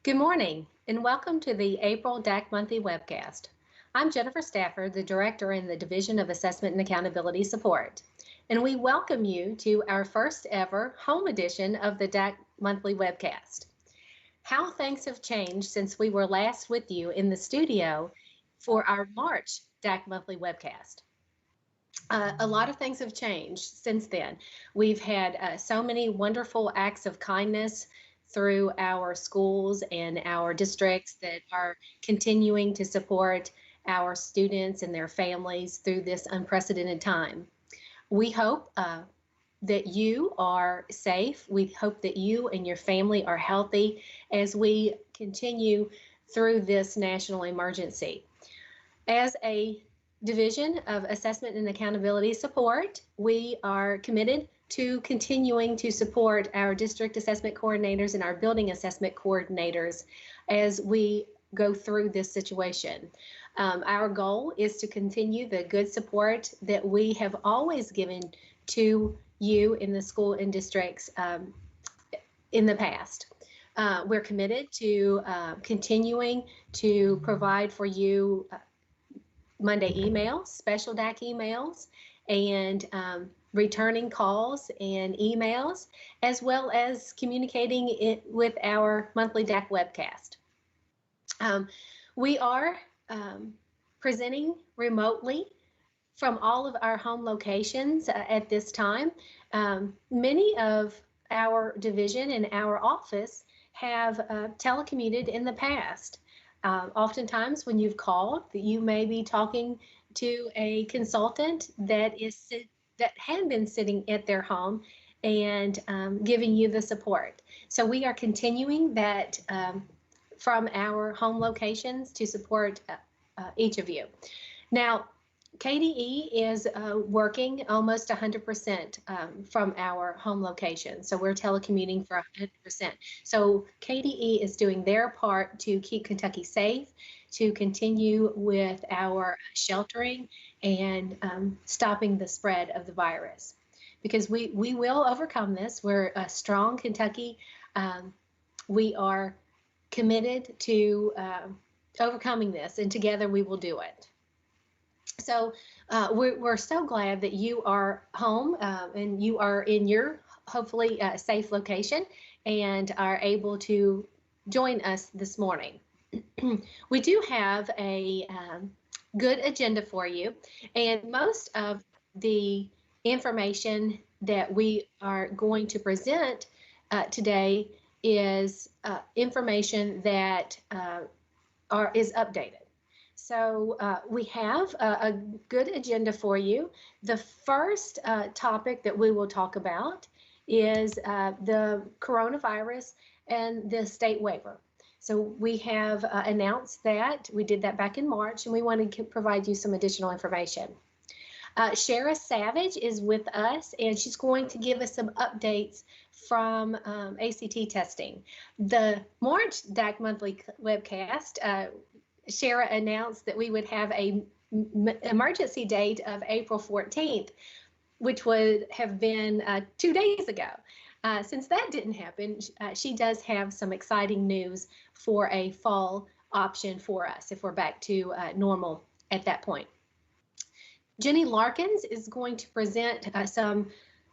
Good morning and welcome to the April DAC Monthly Webcast. I'm Jennifer Stafford, the Director in the Division of Assessment and Accountability Support, and we welcome you to our first ever home edition of the DAC Monthly Webcast. How things have changed since we were last with you in the studio for our March DAC Monthly Webcast. A lot of things have changed since then. We've had so many wonderful acts of kindness through our schools and our districts that are continuing to support our students and their families through this unprecedented time. We hope that you are safe. We hope that you and your family are healthy as we continue through this national emergency. As a Division of Assessment and Accountability Support, we are committed to continuing to support our district assessment coordinators and our building assessment coordinators as we go through this situation. Our goal is to continue the good support that we have always given to you in the school and districts in the past. We're committed to continuing to provide for you Monday emails, special DAC emails, and returning calls and emails, as well as communicating it with our monthly DAC webcast. We are presenting remotely from all of our home locations at this time. Many of our division and our office have telecommuted in the past. Oftentimes when you've called, you may be talking to a consultant that had been sitting at their home and giving you the support. So we are continuing that from our home locations to support each of you. Now, KDE is working almost 100% from our home location. So we're telecommuting for 100%. So KDE is doing their part to keep Kentucky safe, to continue with our sheltering and stopping the spread of the virus. Because we will overcome this. We're a strong Kentucky. We are committed to overcoming this, and together we will do it. So we're so glad that you are home and you are in your hopefully safe location and are able to join us this morning. We do have a good agenda for you, and most of the information that we are going to present today is information that is updated. So we have a good agenda for you. The first topic that we will talk about is the coronavirus and the state waiver. So we have announced that. We did that back in March, and we want to provide you some additional information. Shara Savage is with us, and she's going to give us some updates from ACT testing. The March DAC Monthly Webcast, Shara announced that we would have a emergency date of April 14th, which would have been 2 days ago. Since that didn't happen, she does have some exciting news for a fall option for us if we're back to normal at that point. Jenny Larkins is going to present some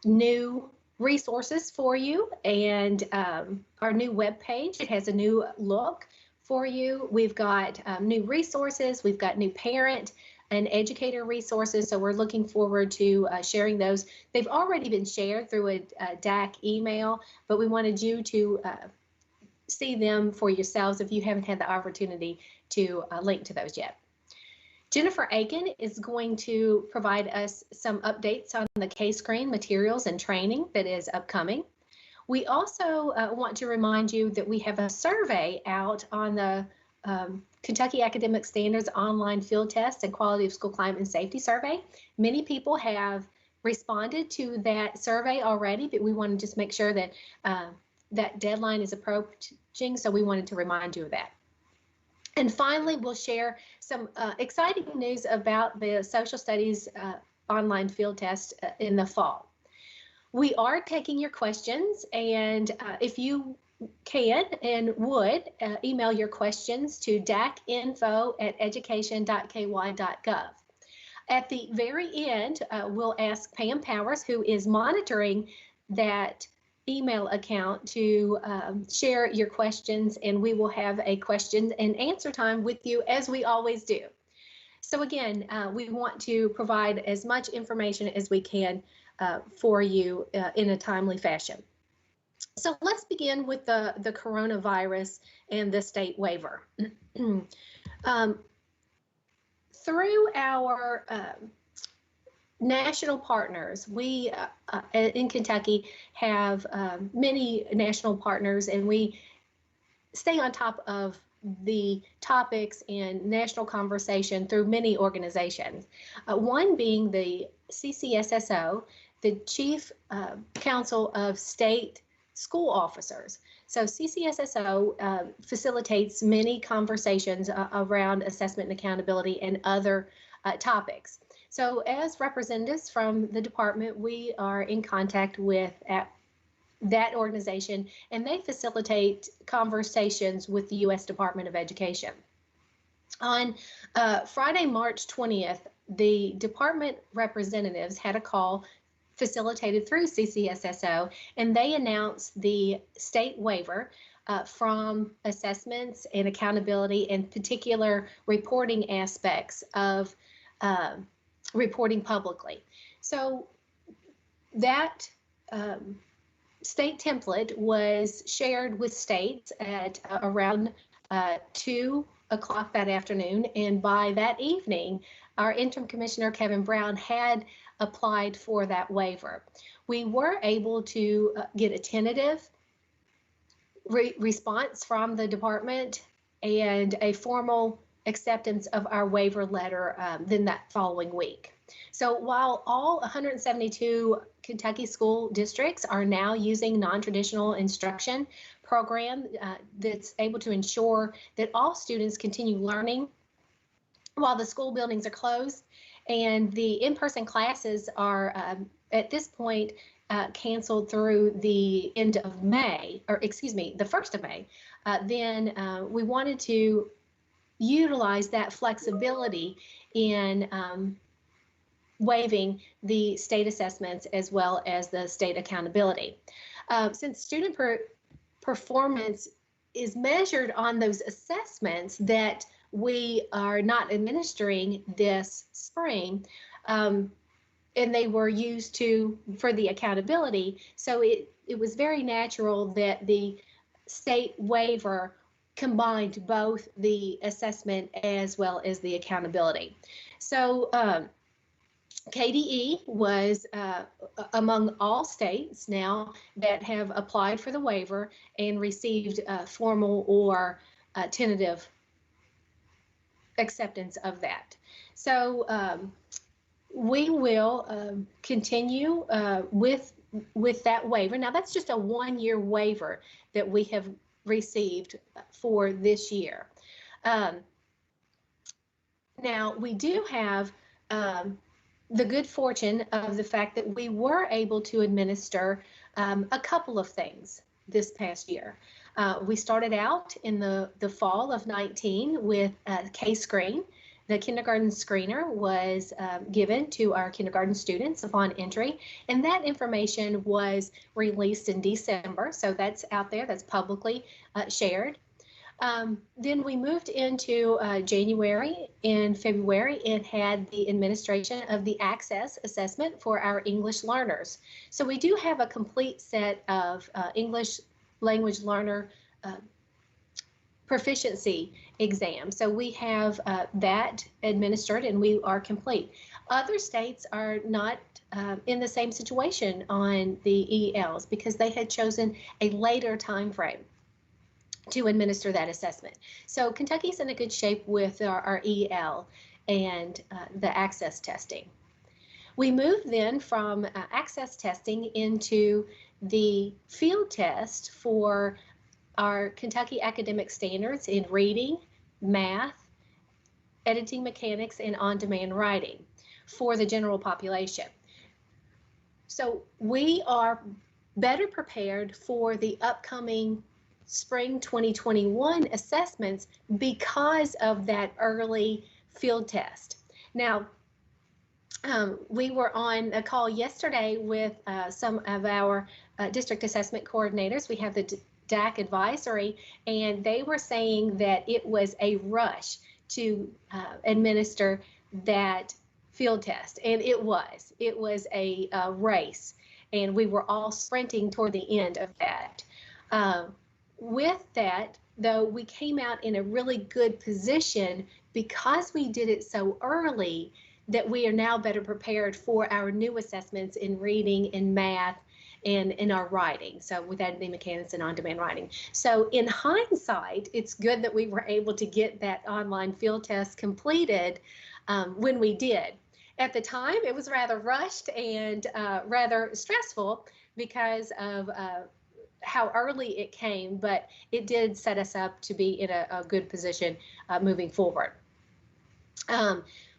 new resources for you and our new web page. It has a new look for you. We've got new resources. We've got new parent and educator resources. So we're looking forward to sharing those. They've already been shared through a DAC email, but we wanted you to see them for yourselves if you haven't had the opportunity to link to those yet. Jennifer Aiken is going to provide us some updates on the K-Screen materials and training that is upcoming. We also want to remind you that we have a survey out on the Kentucky Academic Standards online field test and quality of school climate and safety survey. Many people have responded to that survey already, but we want to just make sure that that deadline is approaching, so we wanted to remind you of that. And finally, we'll share some exciting news about the social studies online field test in the fall. We are taking your questions, and if you can and would email your questions to dacinfo@education.ky.gov. At the very end, we'll ask Pam Powers, who is monitoring that email account, to share your questions, and we will have a question and answer time with you, as we always do. So again, we want to provide as much information as we can for you in a timely fashion. So let's begin with the coronavirus and the state waiver. Through our national partners, we in Kentucky have many national partners, and we stay on top of the topics and national conversation through many organizations. One being the CCSSO, the Chief Council of State School Officers. So CCSSO facilitates many conversations around assessment and accountability and other topics. So as representatives from the department, we are in contact with that organization, and they facilitate conversations with the U.S. Department of Education. On Friday, March 20th, the department representatives had a call facilitated through CCSSO, and they announced the state waiver from assessments and accountability and particular reporting aspects of reporting publicly. So that state template was shared with states at around 2 o'clock that afternoon, and by that evening, our interim commissioner, Kevin Brown, had applied for that waiver. We were able to get a tentative response from the department and a formal acceptance of our waiver letter then that following week. So while all 172 Kentucky school districts are now using non-traditional instruction program that's able to ensure that all students continue learning while the school buildings are closed, and the in-person classes are at this point canceled through the end of May, or excuse me, the 1st of May, then we wanted to utilize that flexibility in waiving the state assessments as well as the state accountability. Since student performance is measured on those assessments that we are not administering this spring, and they were used for the accountability, so it was very natural that the state waiver combined both the assessment as well as the accountability. So KDE was among all states now that have applied for the waiver and received formal or tentative acceptance of that. So we will continue with that waiver. Now that's just a 1-year waiver that we have received for this year. Now we do have the good fortune of the fact that we were able to administer a couple of things this past year. We started out in the fall of 19 with K-Screen. The kindergarten screener was given to our kindergarten students upon entry, and that information was released in December, so that's out there, that's publicly shared. Then we moved into January and February and had the administration of the access assessment for our English learners. So we do have a complete set of English language learner proficiency exams. So we have that administered and we are complete. Other states are not in the same situation on the ELs because they had chosen a later time frame to administer that assessment. So Kentucky's in a good shape with our EL and the access testing. We moved then from access testing into the field test for our Kentucky academic standards in reading, math, editing mechanics, and on-demand writing for the general population. So we are better prepared for the upcoming spring 2021 assessments because of that early field test. Now, we were on a call yesterday with some of our district assessment coordinators. We have the DAC advisory, and they were saying that it was a rush to administer that field test, and it was a race, and we were all sprinting toward the end of that. With that, though, we came out in a really good position because we did it so early that we are now better prepared for our new assessments in reading, in math, and in our writing. So with identity mechanics and on-demand writing. So in hindsight, it's good that we were able to get that online field test completed when we did. At the time, it was rather rushed and rather stressful because of how early it came, but it did set us up to be in a good position moving forward.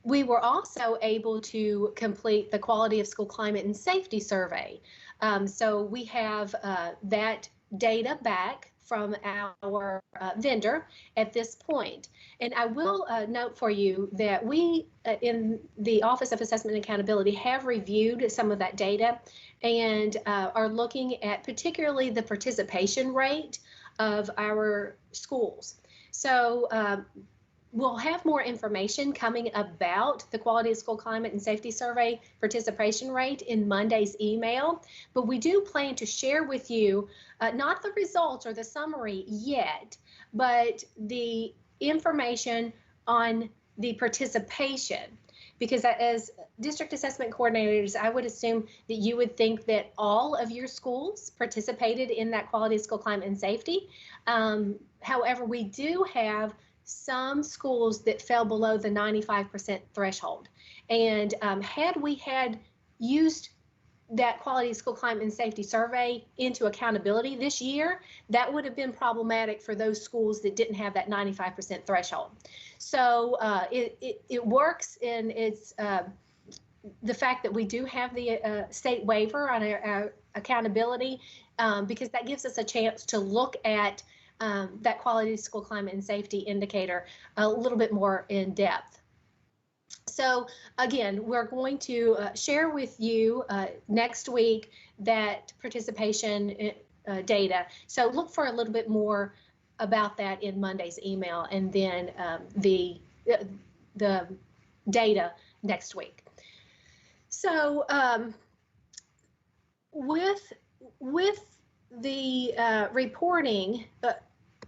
We were also able to complete the Quality of School Climate and Safety Survey. So we have that data back from our vendor at this point. And I will note for you that we in the Office of Assessment and Accountability have reviewed some of that data and are looking at particularly the participation rate of our schools. So we'll have more information coming about the Quality of School Climate and Safety Survey participation rate in Monday's email, but we do plan to share with you not the results or the summary yet, but the information on the participation. Because as district assessment coordinators, I would assume that you would think that all of your schools participated in that Quality of School Climate and Safety. However, we do have some schools that fell below the 95% threshold. And had we had used that Quality of School Climate and Safety Survey into accountability this year, that would have been problematic for those schools that didn't have that 95% threshold. So it works in its the fact that we do have the state waiver on our accountability because that gives us a chance to look at that Quality of School Climate and Safety indicator a little bit more in depth. So again, we're going to share with you next week that participation data. So look for a little bit more about that in Monday's email, and then the data next week. So with the reporting,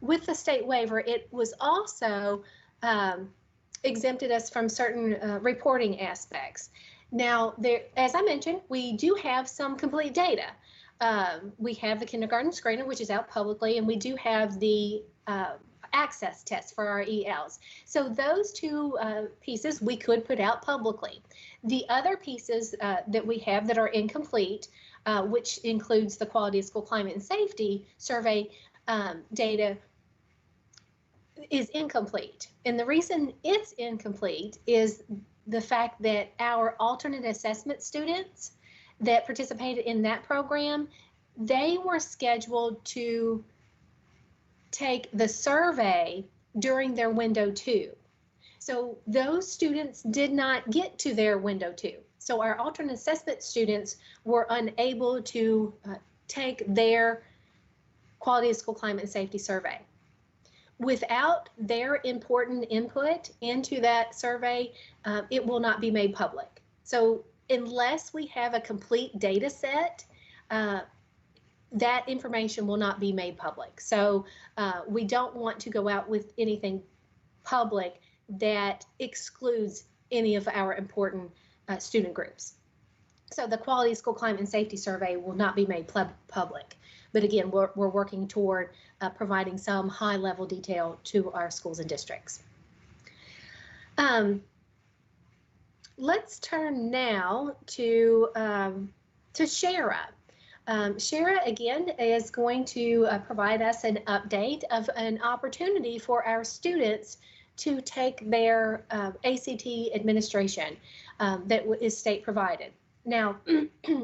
with the state waiver, it was also exempted us from certain reporting aspects. Now, as I mentioned, we do have some complete data. We have the kindergarten screener, which is out publicly, and we do have the access test for our ELs. So those two pieces we could put out publicly. The other pieces that we have that are incomplete, which includes the Quality of School Climate and Safety Survey data, is incomplete. And the reason it's incomplete is the fact that our alternate assessment students that participated in that program, they were scheduled to take the survey during their window 2. So those students did not get to their window 2. So our alternate assessment students were unable to take their Quality of School Climate and Safety Survey. Without their important input into that survey, it will not be made public. So unless we have a complete data set, that information will not be made public. So we don't want to go out with anything public that excludes any of our important student groups. So the Quality of School Climate and Safety Survey will not be made public. But again, we're working toward providing some high-level detail to our schools and districts. Let's turn now to Shara. Shara, again, is going to provide us an update of an opportunity for our students to take their ACT administration that is state provided. Now,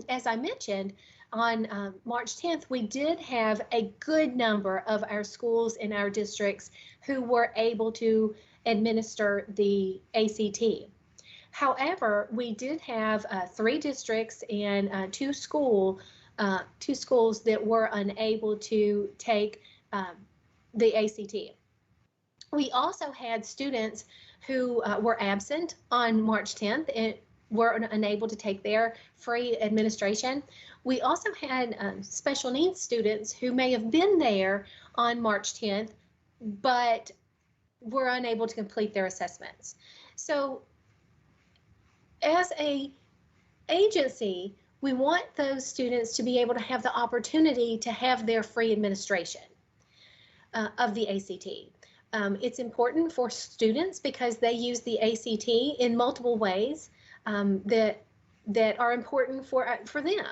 as I mentioned, on March 10th, we did have a good number of our schools in our districts who were able to administer the ACT. However, we did have 3 districts and 2 schools that were unable to take the ACT. We also had students who were absent on March 10th and were unable to take their free administration. We also had special needs students who may have been there on March 10th, but were unable to complete their assessments. So as a agency, we want those students to be able to have the opportunity to have their free administration of the ACT. It's important for students because they use the ACT in multiple ways that are important for them.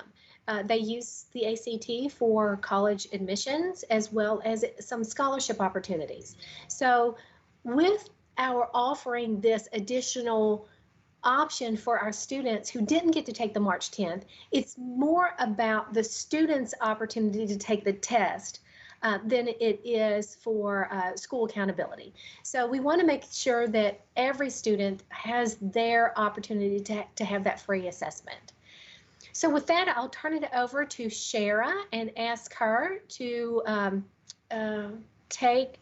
They use the ACT for college admissions as well as some scholarship opportunities. So with our offering this additional option for our students who didn't get to take the March 10th, it's more about the students' opportunity to take the test than it is for school accountability. So we want to make sure that every student has their opportunity to have that free assessment. So with that, I'll turn it over to Shara and ask her to take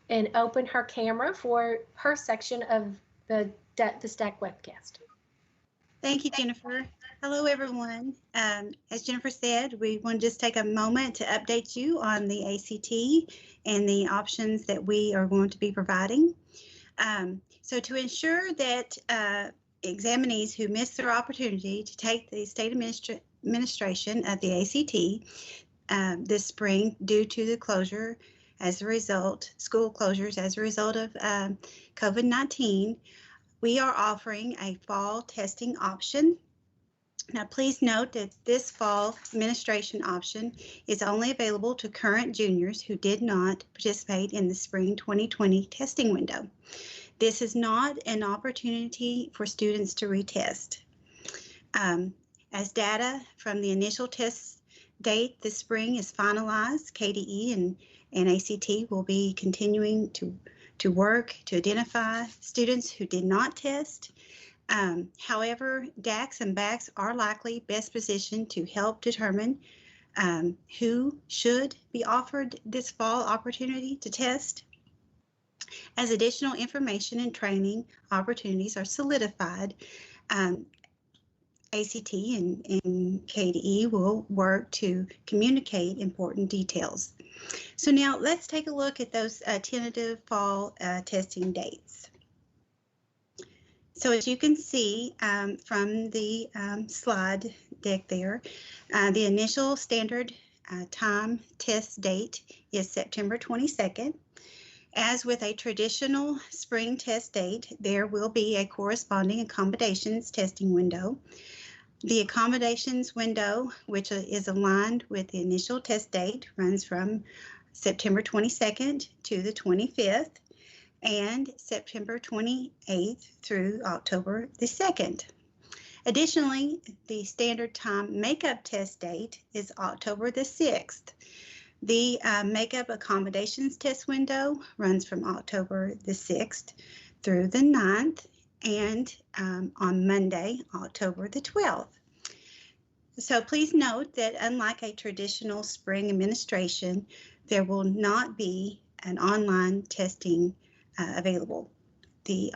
and open her camera for her section of the DAC Webcast. Thank you, Jennifer. Hello, everyone. As Jennifer said, we want to just take a moment to update you on the ACT and the options that we are going to be providing. So to ensure that examinees who miss their opportunity to take the state administration of the ACT this spring due to the closure as a result, school closures as a result of COVID-19, we are offering a fall testing option. Now, please note that this fall administration option is only available to current juniors who did not participate in the spring 2020 testing window. This is not an opportunity for students to retest. As data from the initial test date this spring is finalized, KDE and ACT will be continuing to work to identify students who did not test. However, DACs and BACs are likely best positioned to help determine who should be offered this fall opportunity to test. As additional information and training opportunities are solidified, ACT and KDE will work to communicate important details. So now let's take a look at those tentative fall testing dates. So as you can see from the slide deck there, the initial standard time test date is September 22nd. As with a traditional spring test date, there will be a corresponding accommodations testing window. The accommodations window, which is aligned with the initial test date, runs from September 22nd to the 25th and September 28th through October the 2nd. Additionally, the standard time makeup test date is October the 6th. The makeup accommodations test window runs from October the 6th through the 9th and on Monday, October the 12th. So please note that unlike a traditional spring administration, there will not be an online testing available. The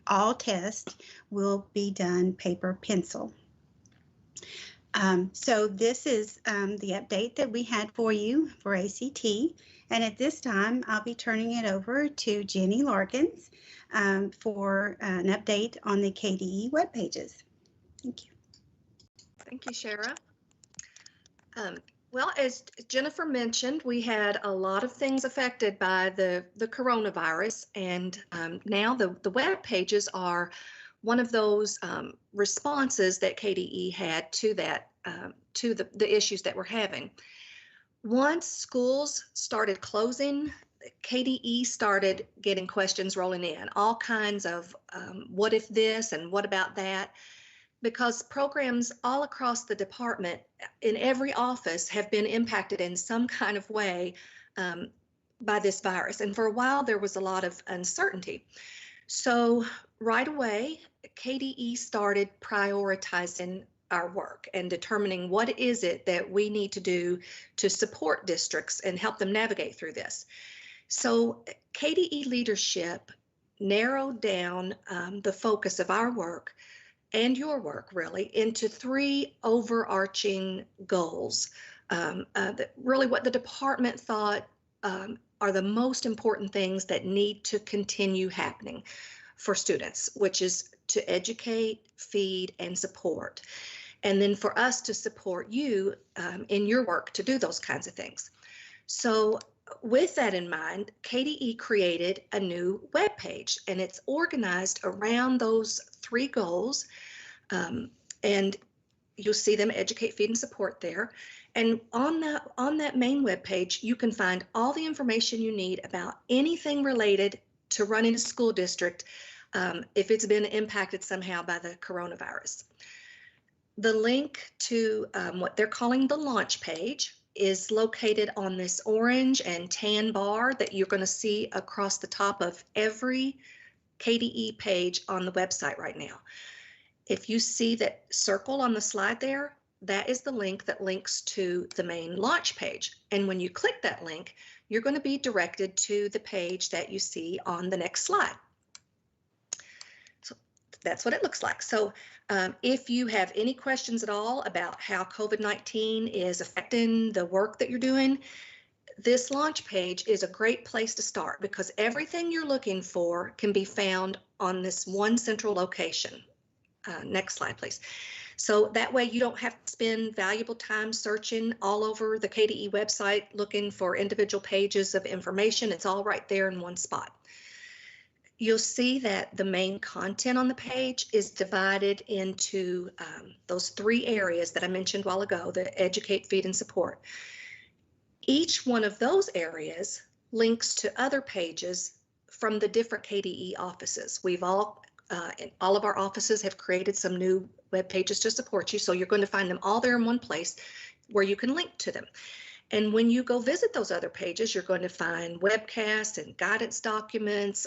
all tests will be done paper pencil. So this is the update that we had for you for ACT. And at this time, I'll be turning it over to Jenny Larkins for an update on the KDE web pages. Thank you. Thank you, Shara. Well, as Jennifer mentioned, we had a lot of things affected by the coronavirus, and now the web pages are one of those responses that KDE had to that, to the issues that we're having. Once schools started closing, KDE started getting questions rolling in, all kinds of what if this and what about that. because programs all across the department in every office have been impacted in some kind of way by this virus. And for a while, there was a lot of uncertainty. So right away, KDE started prioritizing our work and determining what is it that we need to do to support districts and help them navigate through this. So KDE leadership narrowed down the focus of our work and your work really into 3 overarching goals. Really what the department thought are the most important things that need to continue happening for students, which is to educate, feed, and support. And then for us to support you in your work to do those kinds of things. So with that in mind, KDE created a new web page, and it's organized around those 3 goals. And you'll see them: educate, feed, and support there. And on that main web page, you can find all the information you need about anything related to running a school district if it's been impacted somehow by the coronavirus. The link to what they're calling the launch page is located on this orange and tan bar that you're going to see across the top of every KDE page on the website right now. If you see that circle on the slide there, that is the link that links to the main launch page. And when you click that link, you're going to be directed to the page that you see on the next slide. So that's what it looks like. So if you have any questions at all about how COVID-19 is affecting the work that you're doing, this launch page is a great place to start, because everything you're looking for can be found on this one central location. Next slide, please. So that way you don't have to spend valuable time searching all over the KDE website looking for individual pages of information. It's all right there in one spot. You'll see that the main content on the page is divided into those 3 areas that I mentioned a while ago: the educate, feed, and support. Each one of those areas links to other pages from the different KDE offices. We've all of our offices have created some new web pages to support you, so you're going to find them all there in one place where you can link to them. And when you go visit those other pages, you're going to find webcasts and guidance documents,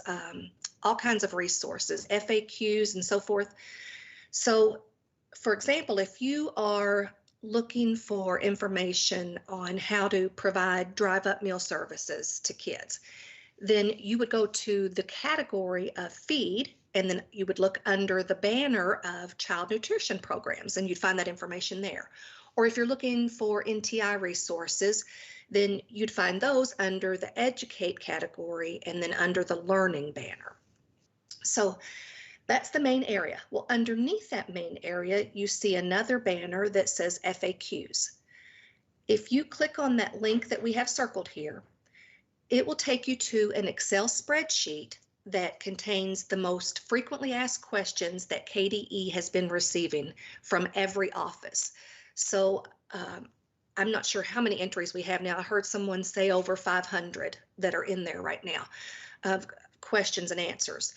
all kinds of resources, FAQs, and so forth. So, for example, if you are looking for information on how to provide drive-up meal services to kids, then you would go to the category of feed, and then you would look under the banner of child nutrition programs, and you'd find that information there. Or if you're looking for NTI resources, then you'd find those under the educate category and then under the learning banner. So that's the main area. Well, underneath that main area, you see another banner that says FAQs. If you click on that link that we have circled here, it will take you to an Excel spreadsheet that contains the most frequently asked questions that KDE has been receiving from every office. So I'm not sure how many entries we have now. I heard someone say over 500 that are in there right now of questions and answers.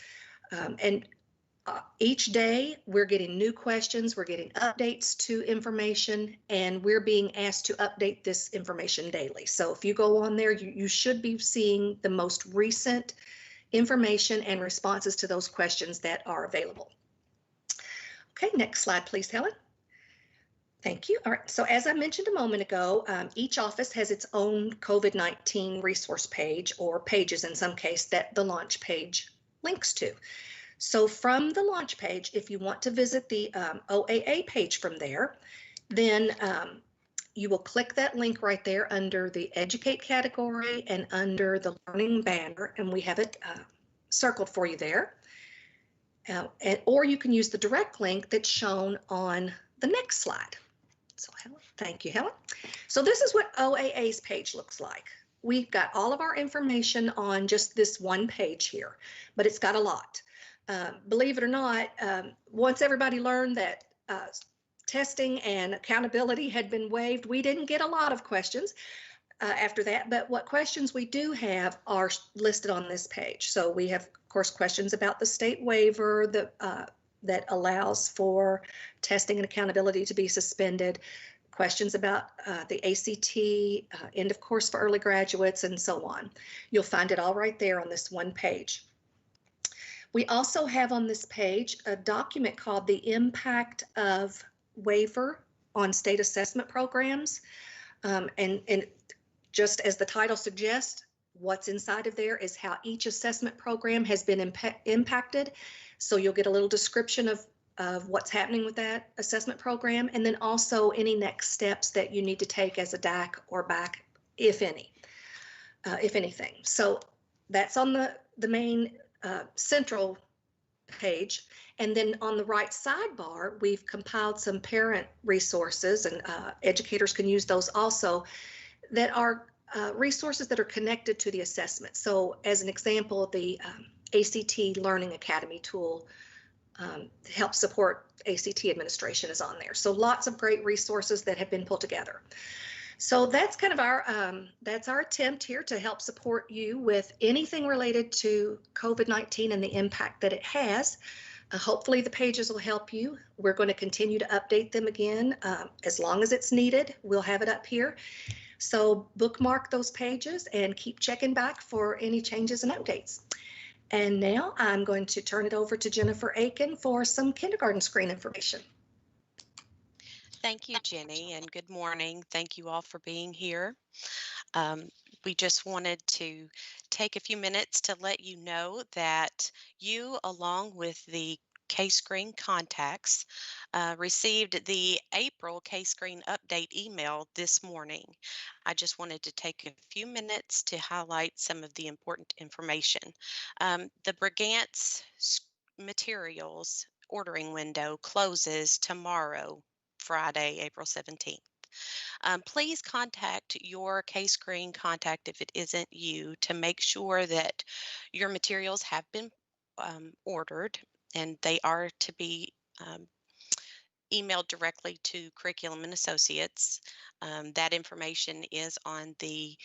Each day we're getting new questions, we're getting updates to information, and we're being asked to update this information daily. So if you go on there, you should be seeing the most recent information and responses to those questions that are available. Okay, next slide, please, Helen. Thank you. All right, so as I mentioned a moment ago, each office has its own COVID-19 resource page, or pages in some case, that the launch page links to. So from the launch page, if you want to visit the OAA page from there, then you will click that link right there under the educate category and under the learning banner, and we have it circled for you there. Or you can use the direct link that's shown on the next slide. So Helen, thank you, Helen. So this is what OAA's page looks like. We've got all of our information on just this one page here, but it's got a lot. Believe it or not, once everybody learned that testing and accountability had been waived, we didn't get a lot of questions after that, but what questions we do have are listed on this page. So we have, of course, questions about the state waiver, the that allows for testing and accountability to be suspended, questions about the ACT, end of course for early graduates, and so on. You'll find it all right there on this one page. We also have on this page a document called the Impact of Waiver on State Assessment Programs. And just as the title suggests, what's inside of there is how each assessment program has been impacted. So you'll get a little description of what's happening with that assessment program, and then also any next steps that you need to take as a DAC or BAC, if any, if anything. So that's on the main central page. And then on the right sidebar, we've compiled some parent resources, and educators can use those also, that are resources that are connected to the assessment. So as an example, the ACT Learning Academy tool to help support ACT administration is on there. So lots of great resources that have been pulled together. So that's kind of our attempt here to help support you with anything related to COVID-19 and the impact that it has. Hopefully the pages will help you. We're going to continue to update them again as long as it's needed. We'll have it up here. So bookmark those pages and keep checking back for any changes and updates. And now I'm going to turn it over to Jennifer Aiken for some kindergarten screen information. Thank you, Jenny, and good morning. Thank you all for being here. We just wanted to take a few minutes to let you know that you, along with the K-Screen contacts, received the April K-Screen update email this morning. I just wanted to take a few minutes to highlight some of the important information. The Brigance Materials ordering window closes tomorrow, Friday, April 17th. Please contact your K-Screen contact if it isn't you to make sure that your materials have been ordered, and they are to be emailed directly to Curriculum and Associates. That information is on the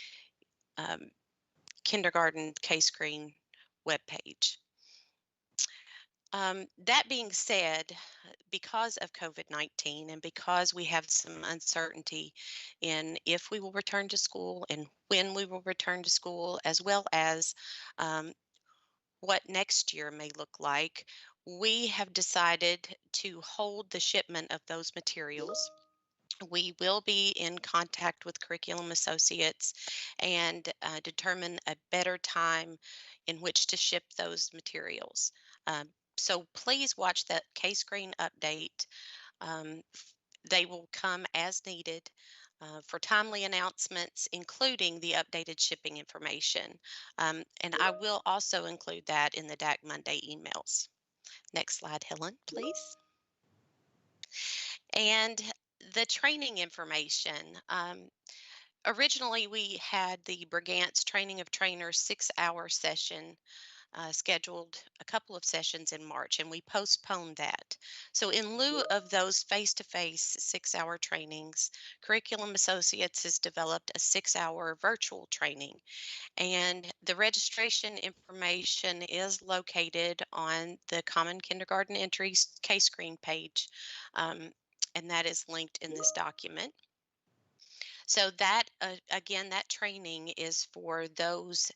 kindergarten K-Screen webpage. That being said, because of COVID-19 and because we have some uncertainty in if we will return to school and when we will return to school, as well as what next year may look like, we have decided to hold the shipment of those materials. We will be in contact with Curriculum Associates and determine a better time in which to ship those materials. So please watch that K-Screen update. They will come as needed for timely announcements, including the updated shipping information. And I will also include that in the DAC Monday emails. Next slide, Helen, please. And the training information. Originally, we had the Brigance Training of Trainers 6-hour session scheduled a couple of sessions in March, and we postponed that. So in lieu of those face-to-face 6-hour trainings, Curriculum Associates has developed a 6-hour virtual training. And the registration information is located on the Common Kindergarten Entries K-Screen page, and that is linked in this document. So that, again, that training is for those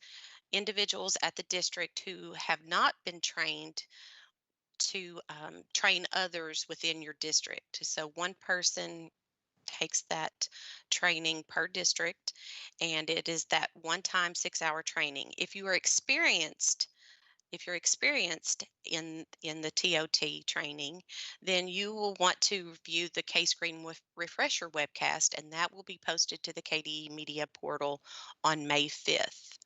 individuals at the district who have not been trained to train others within your district. So one person takes that training per district, and it is that one-time 6-hour training. If you're experienced in the TOT training, then you will want to view the K-Screen Refresher webcast, and that will be posted to the KDE Media portal on May 5th.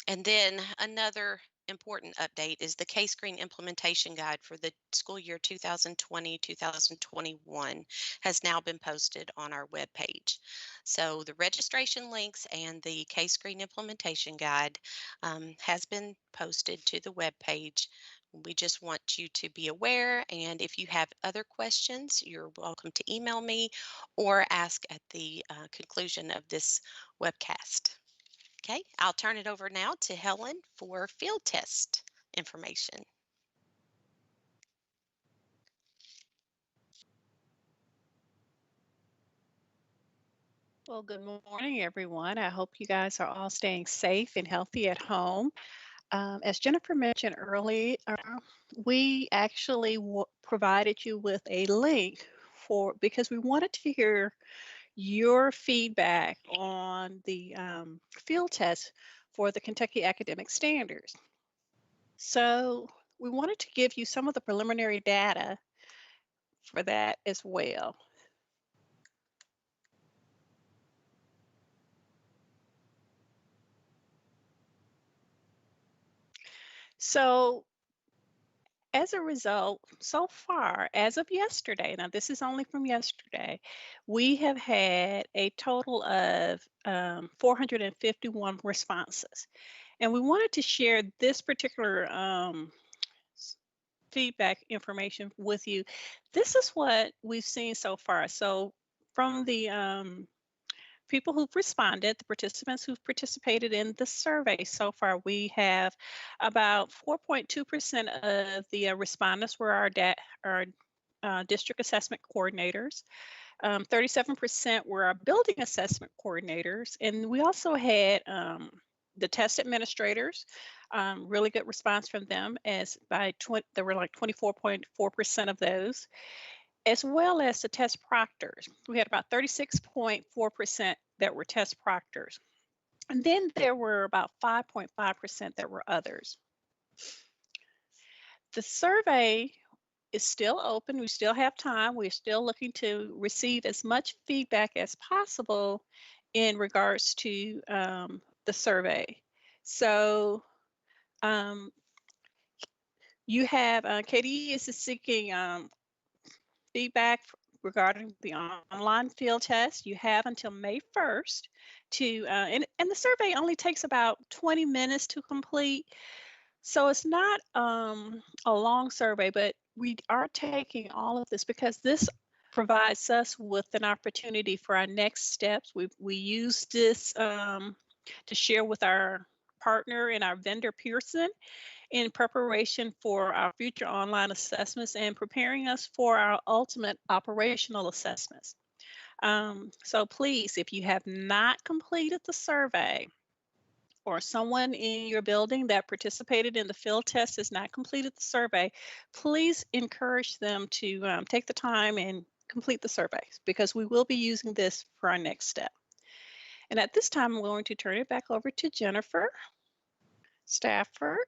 And then another important update is the K-Screen implementation guide for the school year 2020-2021 has now been posted on our webpage. So the registration links and the K-Screen implementation guide has been posted to the webpage. We just want you to be aware, and if you have other questions, you're welcome to email me or ask at the conclusion of this webcast. Okay, I'll turn it over now to Helen for field test information. Well, good morning, everyone. I hope you guys are all staying safe and healthy at home. As Jennifer mentioned earlier, we actually provided you with a link for because we wanted to hear your feedback on the field test for the Kentucky Academic Standards. So we wanted to give you some of the preliminary data for that as well. So as a result, so far, as of yesterday, now this is only from yesterday, we have had a total of 451 responses. And we wanted to share this particular feedback information with you. This is what we've seen so far. So from the people who've responded, the participants who've participated in the survey so far, we have about 4.2% of the respondents were our district assessment coordinators. 37% were our building assessment coordinators. And we also had the test administrators, really good response from them as there were like 24.4% of those, as well as the test proctors. We had about 36.4% that were test proctors. And then there were about 5.5% that were others. The survey is still open. We still have time. We're still looking to receive as much feedback as possible in regards to the survey. So you have KDE is seeking feedback regarding the online field test. You have until May 1st to, and the survey only takes about 20 minutes to complete. So it's not a long survey, but we are taking all of this because this provides us with an opportunity for our next steps. We use this to share with our partner and our vendor Pearson in preparation for our future online assessments and preparing us for our ultimate operational assessments. So please, if you have not completed the survey, or someone in your building that participated in the field test has not completed the survey, please encourage them to take the time and complete the survey because we will be using this for our next step. And at this time, I'm going to turn it back over to Jennifer Stafford.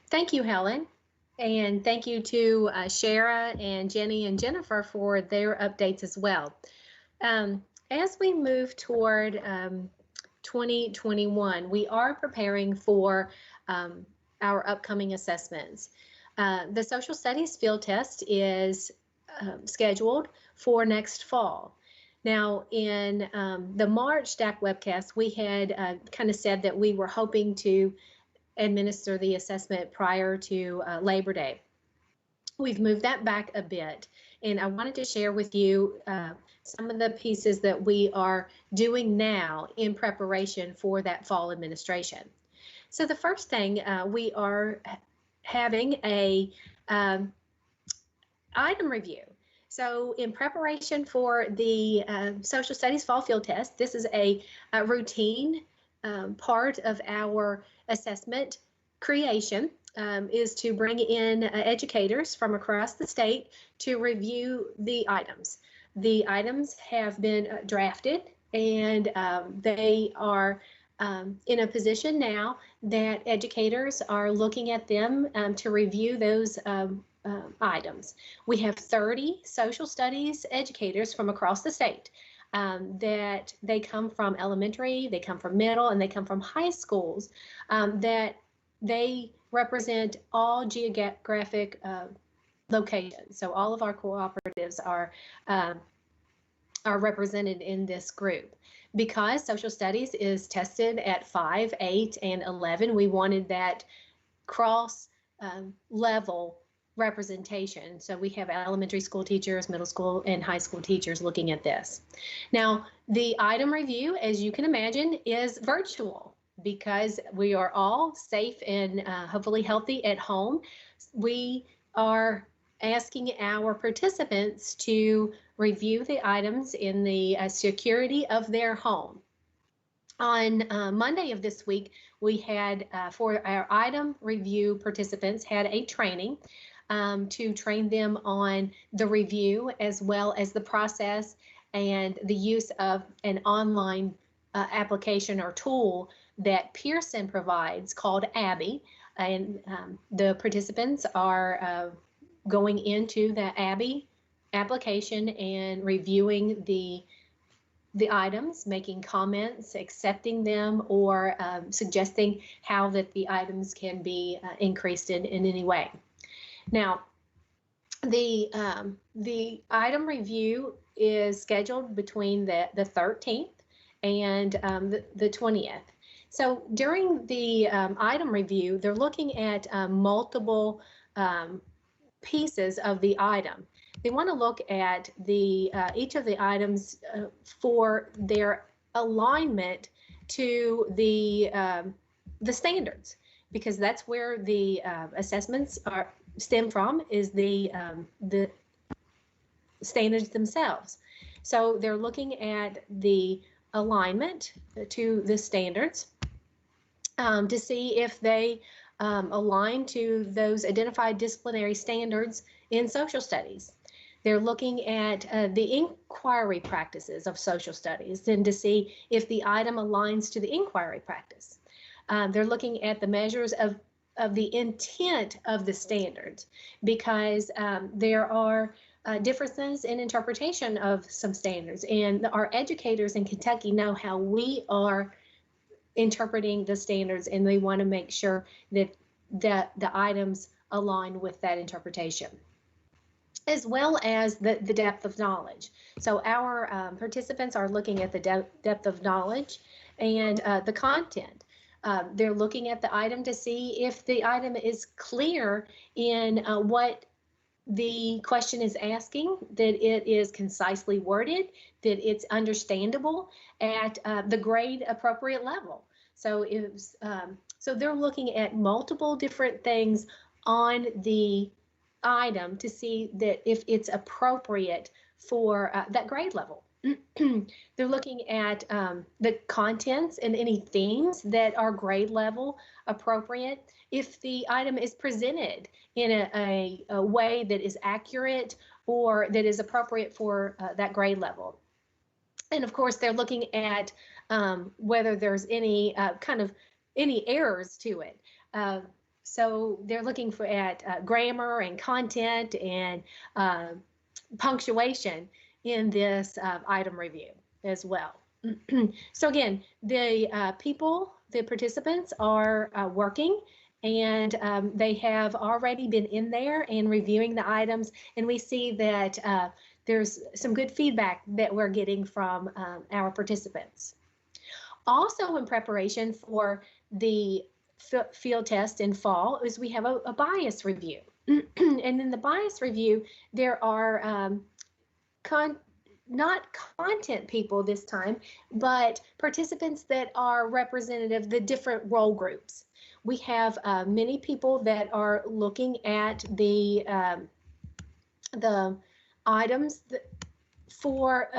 Thank you, Helen. And thank you to Shara and Jenny and Jennifer for their updates as well. As we move toward 2021, we are preparing for our upcoming assessments. The social studies field test is scheduled for next fall. Now, in the March DAC webcast, we had kind of said that we were hoping to administer the assessment prior to Labor Day. We've moved that back a bit, and I wanted to share with you some of the pieces that we are doing now in preparation for that fall administration. So the first thing, we are having a item review. So in preparation for the social studies fall field test, this is a routine part of our assessment creation. Is to bring in educators from across the state to review the items. The items have been drafted and they are in a position now that educators are looking at them to review those items. We have 30 social studies educators from across the state that they come from elementary, they come from middle, and they come from high schools that they represent all geographic locations. So all of our cooperatives are represented in this group. Because social studies is tested at 5, 8, and 11, we wanted that cross level representation. So we have elementary school teachers, middle school, and high school teachers looking at this. Now, the item review, as you can imagine, is virtual because we are all safe and hopefully healthy at home. We are asking our participants to review the items in the security of their home. On Monday of this week, we had, for our item review participants, had a training to train them on the review as well as the process and the use of an online application or tool that Pearson provides called Abby. And the participants are going into the Abby application and reviewing the items, making comments, accepting them, or suggesting how that the items can be increased in any way. Now, the item review is scheduled between the 13th and the 20th. So during the item review, they're looking at multiple pieces of the item. They want to look at the each of the items for their alignment to the standards, because that's where the assessments stem from, is the standards themselves. So they're looking at the alignment to the standards to see if they align to those identified disciplinary standards in social studies. They're looking at the inquiry practices of social studies and to see if the item aligns to the inquiry practice. They're looking at the measures of the intent of the standards, because there are differences in interpretation of some standards, and our educators in Kentucky know how we are interpreting the standards, and they want to make sure that the items align with that interpretation, as well as the depth of knowledge. So our participants are looking at the depth of knowledge and the content. They're looking at the item to see if the item is clear in what the question is asking, that it is concisely worded, that it's understandable at the grade appropriate level. So so they're looking at multiple different things on the item to see that if it's appropriate for that grade level. They're looking at the contents and any themes that are grade level appropriate. If the item is presented in a way that is accurate or that is appropriate for that grade level. And of course, they're looking at whether there's any any errors to it. So they're looking at grammar and content and punctuation in this item review as well. So again, the participants are working, and they have already been in there and reviewing the items, and we see that there's some good feedback that we're getting from our participants. Also, in preparation for the field test in fall, is we have a bias review. And in the bias review, there are not content people this time, but participants that are representative of the different role groups. We have many people that are looking at the items for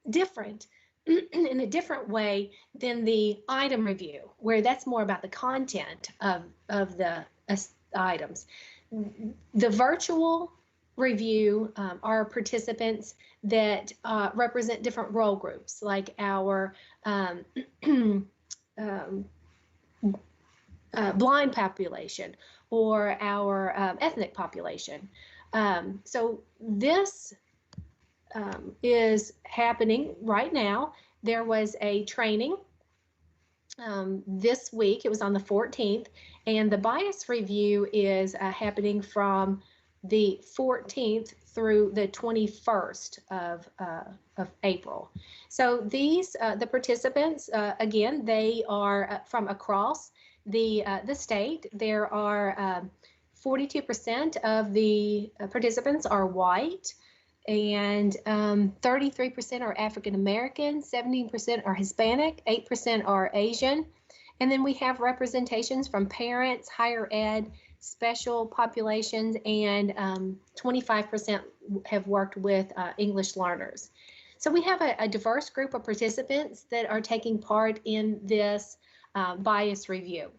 different in a different way than the item review, where that's more about the content of the items. The virtual review are participants that represent different role groups, like our blind population or our ethnic population. So this is happening right now. There was a training this week. It was on the 14th, and the bias review is happening from the 14th through the 21st of April. So these the participants, again, they are from across the state. There are 42% of the participants are white, and 33% are African American, 17% are Hispanic, 8% are Asian, and then we have representations from parents, higher ed, special populations, and 25% have worked with English learners. So we have a diverse group of participants that are taking part in this bias review.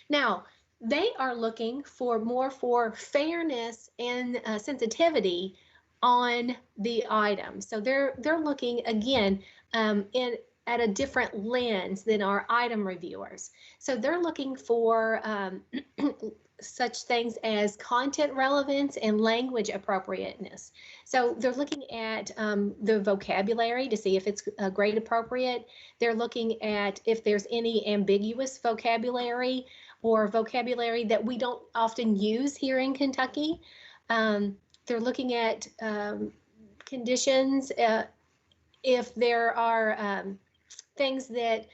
Now, they are looking for more for fairness and sensitivity on the item. So they're looking again at a different lens than our item reviewers. So they're looking for such things as content relevance and language appropriateness. So they're looking at the vocabulary to see if it's grade appropriate. They're looking at if there's any ambiguous vocabulary or vocabulary that we don't often use here in Kentucky. They're looking at conditions, if there are things that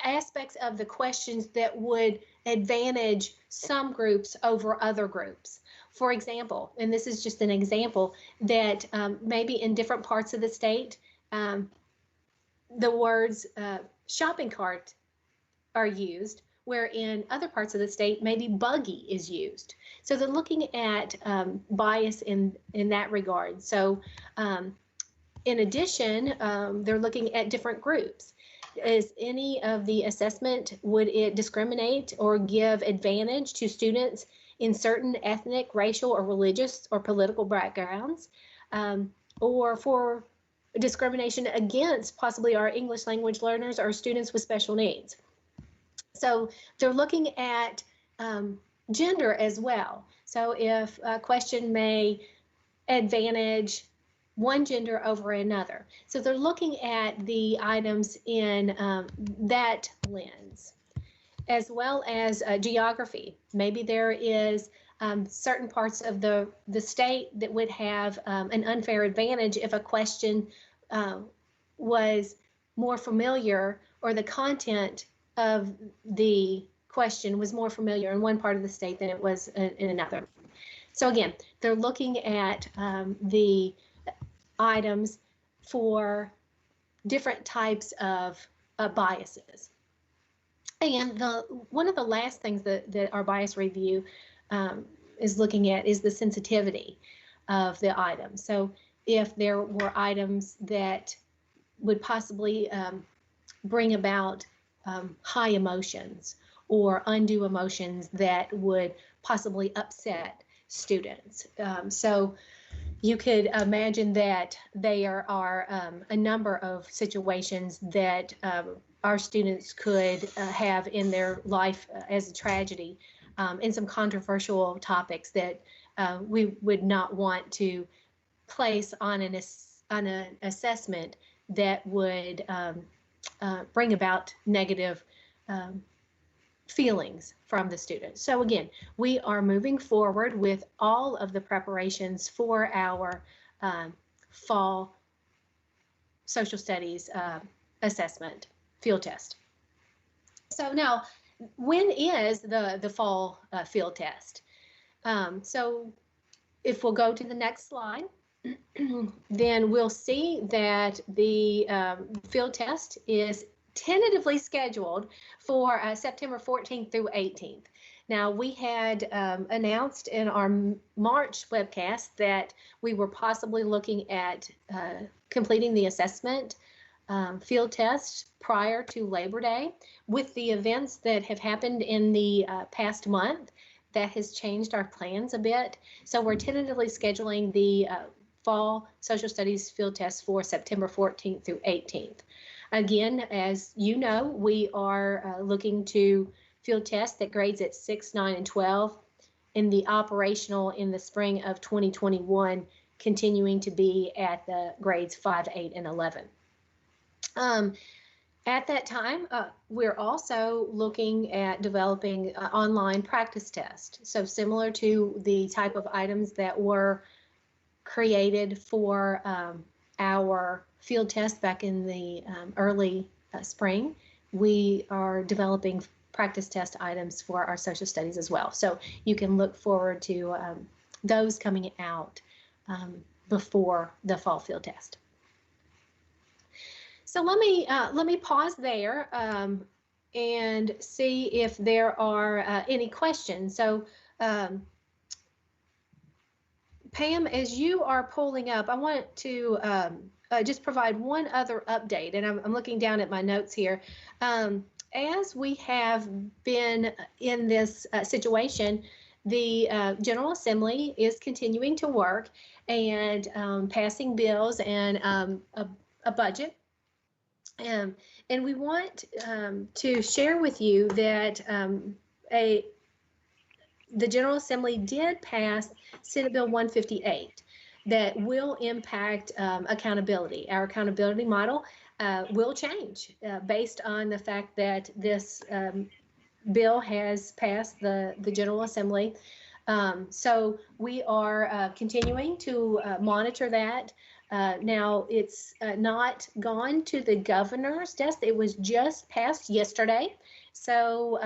aspects of the questions that would advantage some groups over other groups. For example, and this is just an example, that maybe in different parts of the state, the words shopping cart are used, where in other parts of the state, maybe buggy is used. So they're looking at bias in that regard. So in addition, they're looking at different groups. Is any of the assessment, would it discriminate or give advantage to students in certain ethnic, racial, or religious or political backgrounds, or for discrimination against possibly our English language learners or students with special needs? So they're looking at gender as well. So if a question may advantage one gender over another. So they're looking at the items in that lens, as well as geography. Maybe there is certain parts of the state that would have an unfair advantage if a question was more familiar, or the content of the question was more familiar in one part of the state than it was in another. So again, they're looking at the items for different types of biases. And one of the last things that our bias review is looking at is the sensitivity of the item. So if there were items that would possibly bring about high emotions or undue emotions that would possibly upset students. So you could imagine that there are a number of situations that our students could have in their life as a tragedy, in some controversial topics that we would not want to place on an assessment that would bring about negative feelings from the students. So again, we are moving forward with all of the preparations for our fall social studies assessment field test. So now, when is the fall field test? So if we'll go to the next slide, then we'll see that the field test is tentatively scheduled for September 14th through 18th. Now, we had announced in our March webcast that we were possibly looking at completing the assessment field test prior to Labor Day. With the events that have happened in the past month, that has changed our plans a bit. So we're tentatively scheduling the fall social studies field test for September 14th through 18th. Again, as you know, we are looking to field test that grades at 6, 9, and 12, in the operational in the spring of 2021, continuing to be at the grades 5, 8, and 11. At that time, we're also looking at developing online practice tests. So similar to the type of items that were created for our field test back in the early spring, we are developing practice test items for our social studies as well. So you can look forward to those coming out before the fall field test. So let me pause there and see if there are any questions. So Pam, as you are pulling up, I want to just provide one other update, and I'm looking down at my notes here. As we have been in this situation, the General Assembly is continuing to work and passing bills and a budget. And we want to share with you that the General Assembly did pass Senate Bill 158 that will impact accountability. Our accountability model will change based on the fact that this bill has passed the General Assembly. So we are continuing to monitor that. Now it's not gone to the governor's desk. It was just passed yesterday. So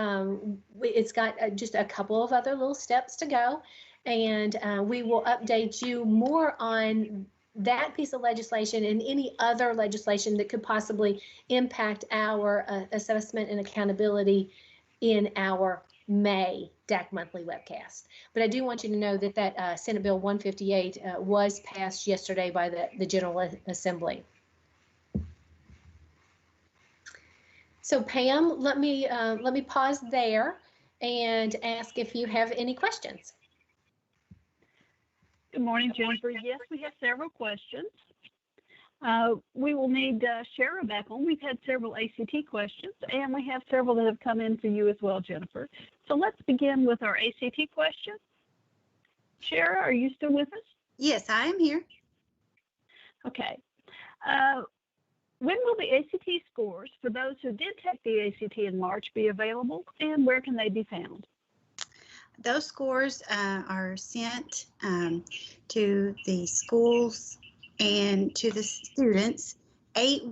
it's got just a couple of other little steps to go, and we will update you more on that piece of legislation and any other legislation that could possibly impact our assessment and accountability in our May DAC Monthly Webcast. But I do want you to know that that Senate Bill 158 was passed yesterday by the General Assembly. So Pam, let me pause there and ask if you have any questions. Good morning, Jennifer. Yes, we have several questions. We will need Shara back on. We've had several ACT questions, and we have several that have come in for you as well, Jennifer. So let's begin with our ACT question. Shara, are you still with us? Yes, I am here. Okay. When will the ACT scores for those who did take the ACT in March be available, and where can they be found? Those scores are sent to the schools and to the students 8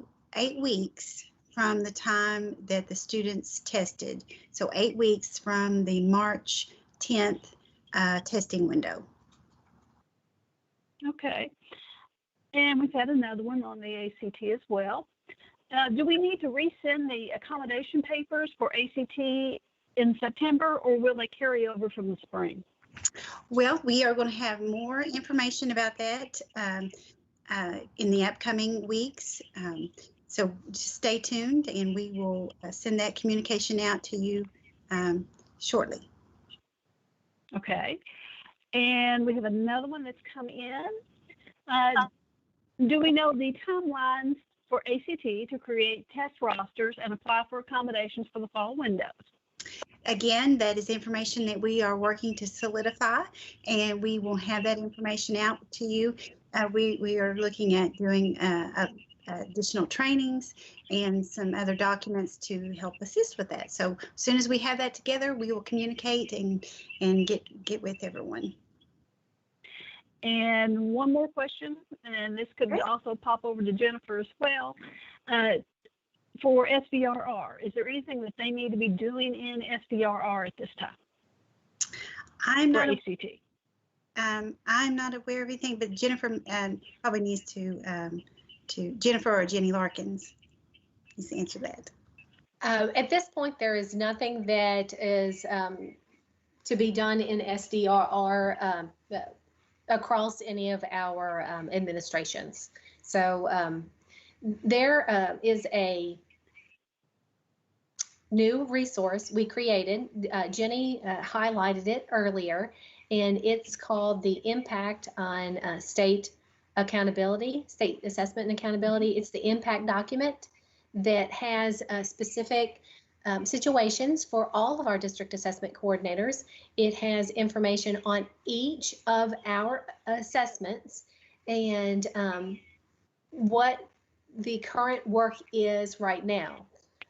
weeks from the time that the students tested. So 8 weeks from the March 10th testing window. Okay. And we've had another one on the ACT as well. Do we need to resend the accommodation papers for ACT in September, or will they carry over from the spring? Well, we are going to have more information about that in the upcoming weeks. So just stay tuned, and we will send that communication out to you shortly. Okay. And we have another one that's come in. Do we know the timelines for ACT to create test rosters and apply for accommodations for the fall windows? Again, that is information that we are working to solidify, and we will have that information out to you. We are looking at doing additional trainings and some other documents to help assist with that. So as soon as we have that together, we will communicate and get with everyone. And one more question, and this could also pop over to Jennifer as well. For SVRR, is there anything that they need to be doing in SVRR at this time? I'm not ACT. I'm not aware of anything, but Jennifer probably needs to Jennifer or Jenny Larkins needs to answer that. At this point, there is nothing that is to be done in SVRR across any of our administrations. So there is a new resource we created. Jenny highlighted it earlier, and it's called the Impact on State Accountability, State Assessment and Accountability. It's the impact document that has specific situations for all of our district assessment coordinators. It has information on each of our assessments and what the current work is right now.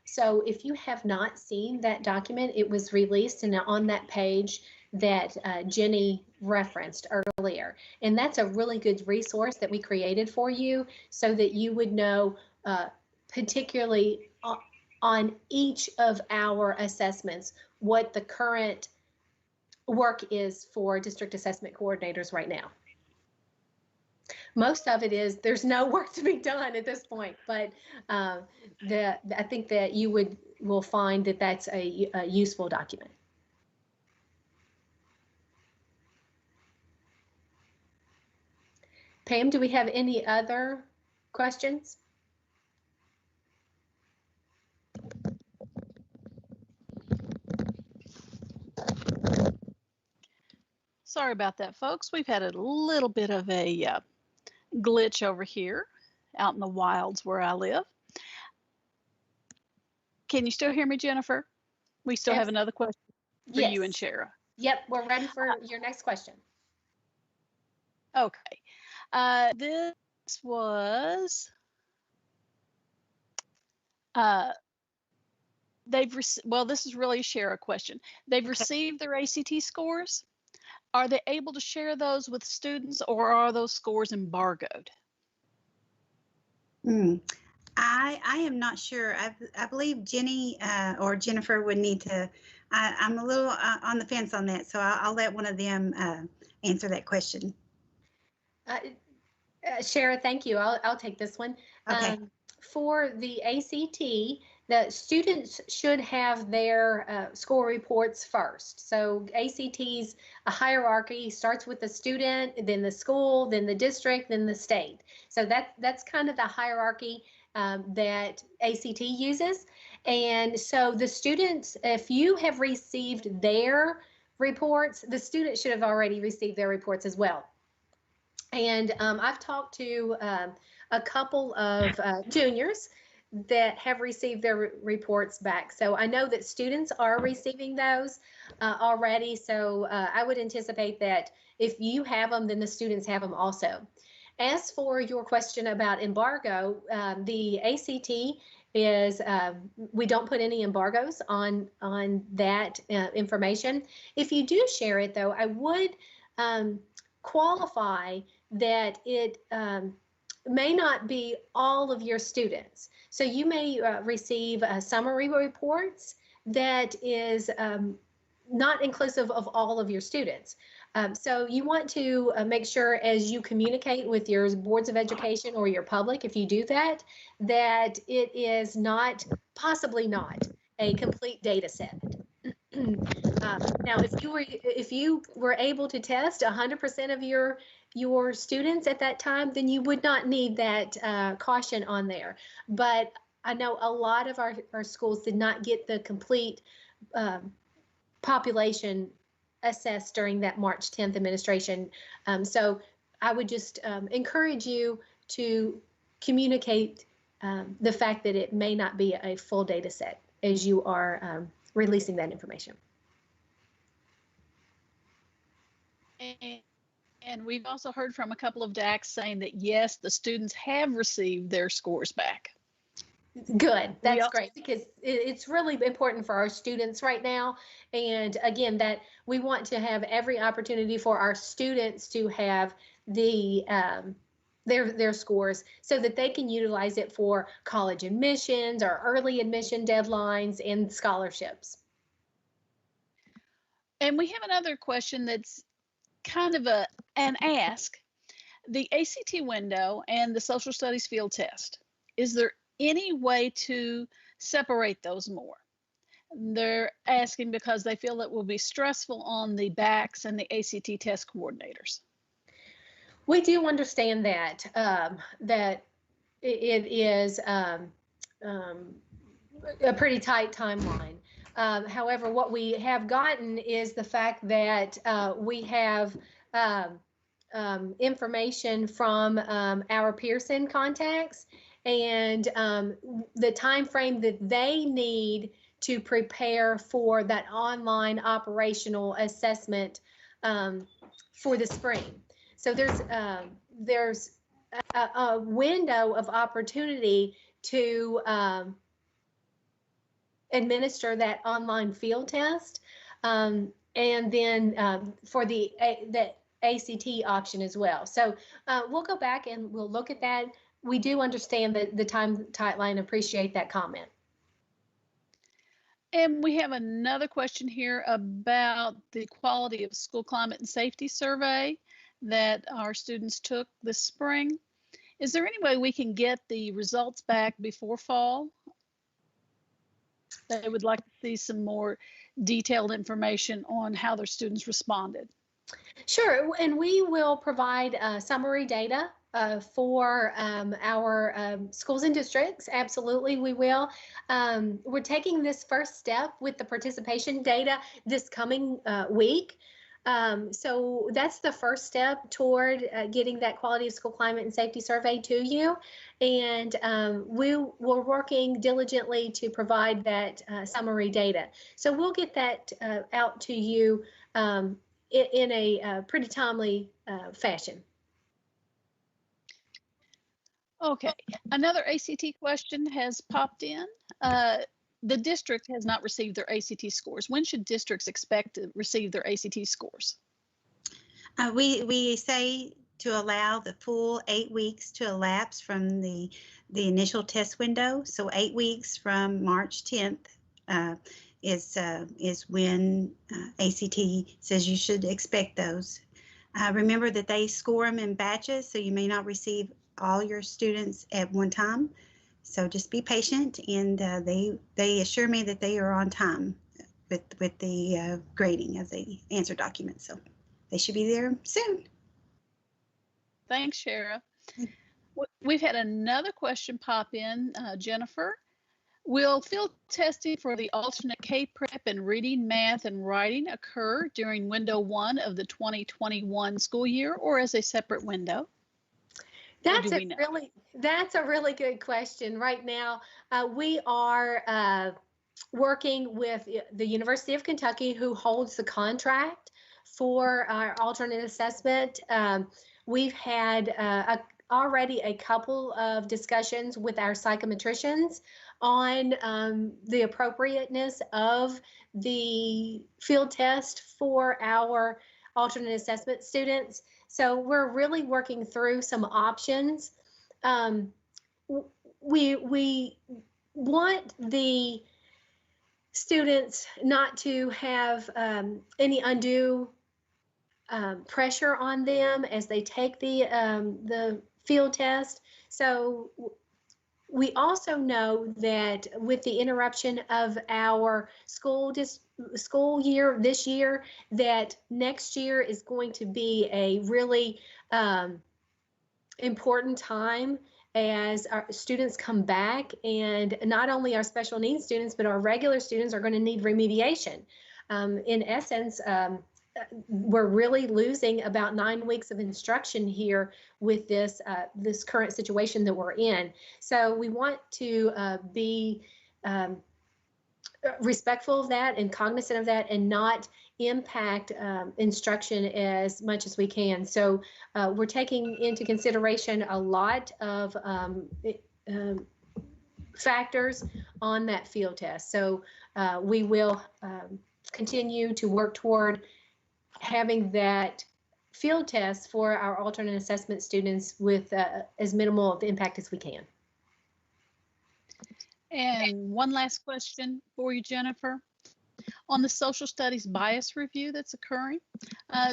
So if you have not seen that document, it was released and on that page that Jenny referenced earlier. And that's a really good resource that we created for you so that you would know particularly on each of our assessments what the current work is for district assessment coordinators right now. most of it is there's no work to be done at this point, but I think that you will find that that's a useful document. Pam, do we have any other questions? Sorry about that, folks. We've had a little bit of a glitch over here out in the wilds where I live. Can you still hear me, Jennifer? We still have another question for you and Shara. Yep, we're ready for your next question. Okay. This was well, this is really a Shara question. They've received their ACT scores. Are they able to share those with students, or are those scores embargoed? I am not sure. I believe Jenny or Jennifer would need to. I'm a little on the fence on that, so I'll let one of them answer that question. Shara, thank you. I'll take this one. Okay. For the ACT, the students should have their score reports first. So ACT's a hierarchy, starts with the student, then the school, then the district, then the state. So that's kind of the hierarchy that ACT uses. And so the students, if you have received their reports, the students should have already received their reports as well. And I've talked to a couple of juniors that have received their reports back. So I know that students are receiving those already. So I would anticipate that if you have them, then the students have them also. As for your question about embargo, the ACT is, we don't put any embargoes on that information. If you do share it, though, I would qualify that it may not be all of your students. So you may receive summary reports that is not inclusive of all of your students. So you want to make sure as you communicate with your boards of education or your public, if you do that, that it is not, possibly not, a complete data set. Now, if you were able to test 100% of your students at that time, then you would not need that caution on there. But I know a lot of our schools did not get the complete population assessed during that March 10th administration. So I would just encourage you to communicate the fact that it may not be a full data set as you are releasing that information. And we've also heard from a couple of DACs saying that, yes, the students have received their scores back. Good. That's great, because it's really important for our students right now. And again, that we want to have every opportunity for our students to have the their scores so that they can utilize it for college admissions or early admission deadlines and scholarships. And we have another question that's kind of an ask. The ACT window and the social studies field test, is there any way to separate those more? They're asking because they feel it will be stressful on the BACs and the ACT test coordinators. We do understand that, that it is a pretty tight timeline. However, what we have gotten is the fact that we have information from our Pearson contacts, and the time frame that they need to prepare for that online operational assessment for the spring. So there's a window of opportunity to administer that online field test, and then for the ACT option as well. So we'll go back and we'll look at that. We do understand the time tightline, appreciate that comment. And we have another question here about the quality of school climate and safety survey. that our students took this spring. Is there any way we can get the results back before fall? They would like to see some more detailed information on how their students responded. Sure, and we will provide summary data for our schools and districts. Absolutely, we will. We're taking this first step with the participation data this coming week. So that's the first step toward getting that quality of school climate and safety survey to you. And we're working diligently to provide that summary data. So we'll get that out to you in a pretty timely fashion. Okay, another ACT question has popped in. The district has not received their ACT scores. When should districts expect to receive their ACT scores? We say to allow the full 8 weeks to elapse from the initial test window. So 8 weeks from March 10th is when ACT says you should expect those. Remember that they score them in batches, so you may not receive all your students at one time. So just be patient, and they assure me that they are on time with the grading of the answer documents. So they should be there soon. Thanks, Shara. We've had another question pop in, Jennifer. Will field testing for the alternate K-Prep in reading, math, and writing occur during window 1 of the 2021 school year, or as a separate window? That's a really good question. Right now, we are working with the University of Kentucky, who holds the contract for our alternate assessment. We've had already a couple of discussions with our psychometricians on the appropriateness of the field test for our alternate assessment students. So we're really working through some options. We want the students not to have any undue pressure on them as they take the field test. So we also know that with the interruption of our school year this year, that next year is going to be a really important time as our students come back, and not only our special needs students, but our regular students are going to need remediation. In essence, we're really losing about 9 weeks of instruction here with this current situation that we're in. So we want to be respectful of that and cognizant of that, and not impact instruction as much as we can. So we're taking into consideration a lot of factors on that field test. So we will continue to work toward having that field test for our alternate assessment students with as minimal of impact as we can. And one last question for you, Jennifer. On the social studies bias review that's occurring,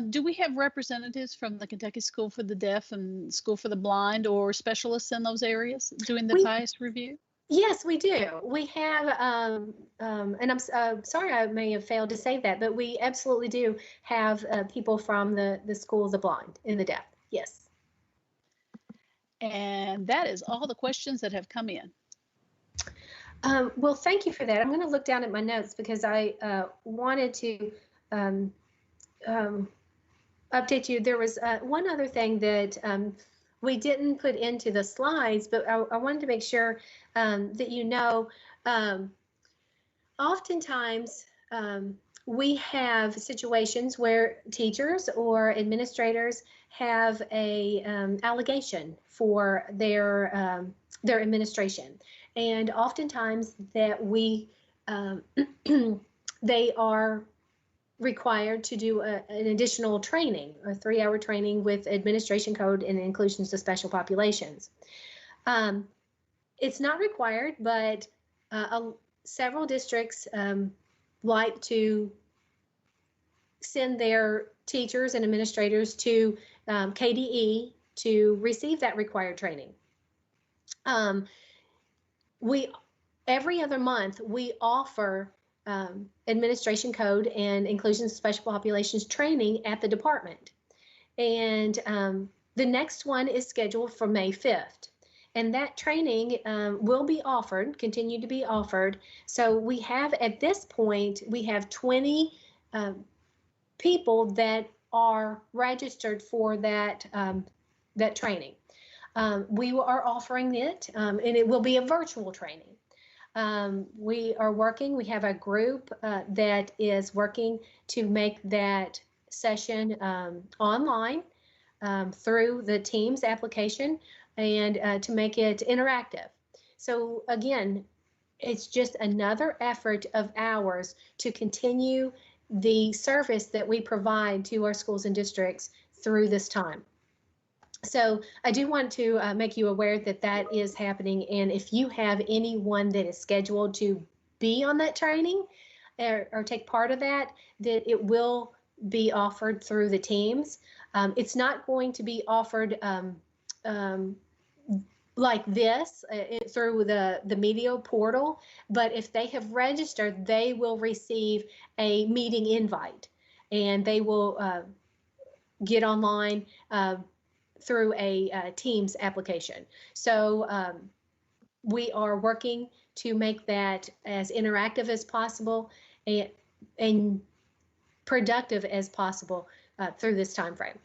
do we have representatives from the Kentucky School for the Deaf and School for the Blind or specialists in those areas doing the bias review? Yes, we do. We have, and I'm sorry I may have failed to say that, but we absolutely do have people from the School of the Blind and the Deaf. Yes. And that is all the questions that have come in. Well, thank you for that. I'm going to look down at my notes because I wanted to update you. There was one other thing that we didn't put into the slides, but I wanted to make sure that you know, oftentimes we have situations where teachers or administrators have a allegation for their administration. And oftentimes that we, they are required to do an additional training, a 3-hour training with administration code and inclusions to special populations. It's not required, but several districts like to send their teachers and administrators to KDE to receive that required training. Every other month, we offer administration code and inclusion of special populations training at the department. And the next one is scheduled for May 5th. And that training will be offered, continue to be offered. So we have, at this point, we have 20 people that are registered for that, that training. We are offering it, and it will be a virtual training. We have a group that is working to make that session online through the Teams application and to make it interactive. So again, it's just another effort of ours to continue the service that we provide to our schools and districts through this time. So I do want to make you aware that that is happening. And if you have anyone that is scheduled to be on that training or take part of that, that it will be offered through the Teams. It's not going to be offered like this through the media portal, but if they have registered, they will receive a meeting invite and they will get online through a Teams application. So we are working to make that as interactive as possible and productive as possible through this time frame.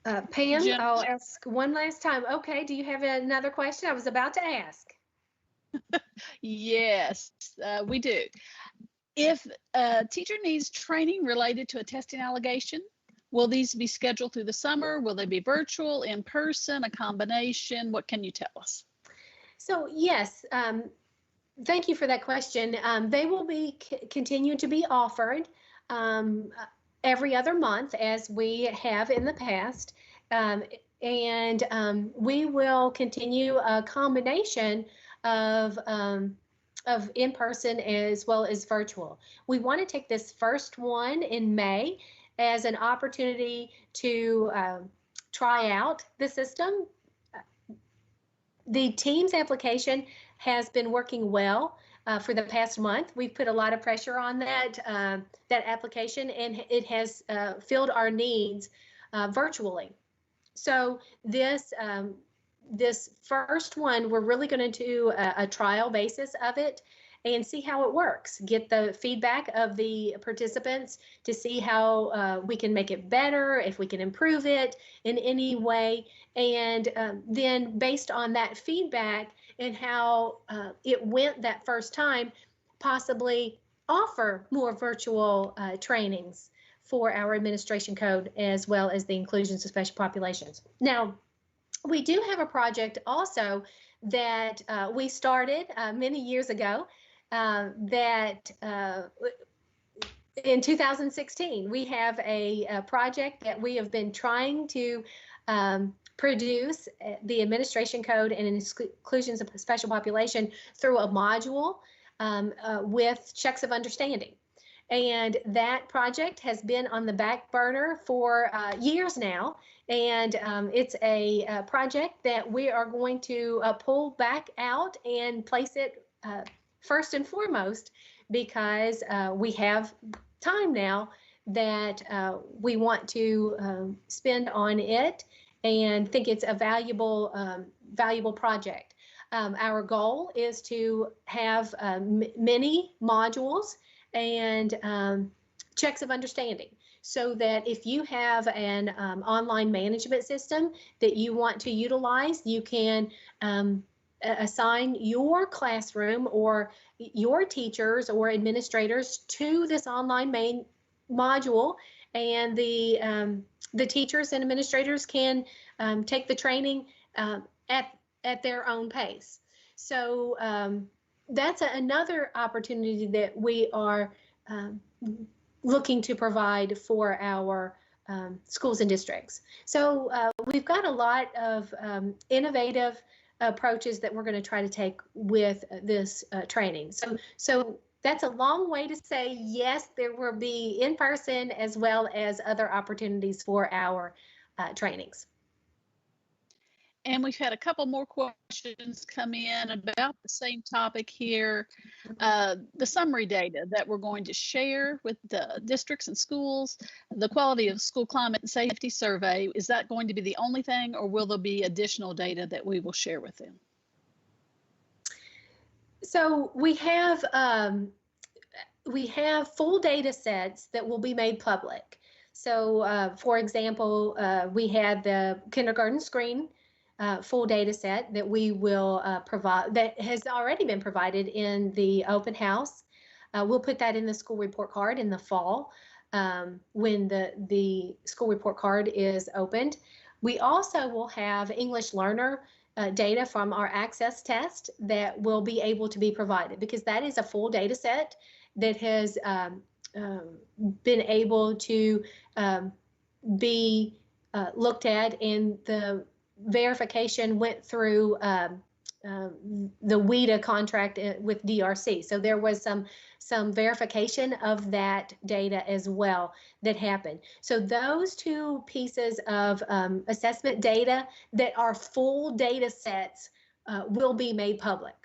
Pam, Jennifer. I'll ask one last time. Okay, do you have another question? I was about to ask. Yes, we do. If a teacher needs training related to a testing allegation, will these be scheduled through the summer? Will they be virtual, in person, a combination? What can you tell us? So yes, thank you for that question. They will be continue to be offered every other month as we have in the past. And we will continue a combination of in-person as well as virtual. We want to take this first one in May as an opportunity to try out the system. The Teams application has been working well for the past month. We've put a lot of pressure on that application, and it has filled our needs virtually. So this first one, we're really going to do a trial basis of it and see how it works. Get the feedback of the participants to see how we can make it better, if we can improve it in any way, and then based on that feedback and how it went that first time, possibly offer more virtual trainings for our administration code as well as the inclusions of special populations. Now, we do have a project also that we started many years ago that in 2016, we have a project that we have been trying to produce the administration code and inclusions of special population through a module with checks of understanding. And that project has been on the back burner for years now. And it's a project that we are going to pull back out and place it first and foremost, because we have time now that we want to spend on it and think it's a valuable project. Our goal is to have many modules and checks of understanding, so that if you have an online management system that you want to utilize, you can assign your classroom or your teachers or administrators to this online main module, and the teachers and administrators can take the training at their own pace. So that's another opportunity that we are looking to provide for our schools and districts. So we've got a lot of innovative approaches that we're going to try to take with this training. So that's a long way to say yes, there will be in person as well as other opportunities for our trainings. And we've had a couple more questions come in about the same topic here. The summary data that we're going to share with the districts and schools, the quality of school climate and safety survey, is that going to be the only thing, or will there be additional data that we will share with them? So we have full data sets that will be made public. So for example, we had the kindergarten screen full data set that we will provide, that has already been provided in the open house. We'll put that in the school report card in the fall when the school report card is opened. We also will have English learner data from our access test that will be able to be provided, because that is a full data set that has been able to be looked at, and the verification went through the WIDA contract with DRC. So there was some verification of that data as well that happened. So those two pieces of assessment data that are full data sets will be made public.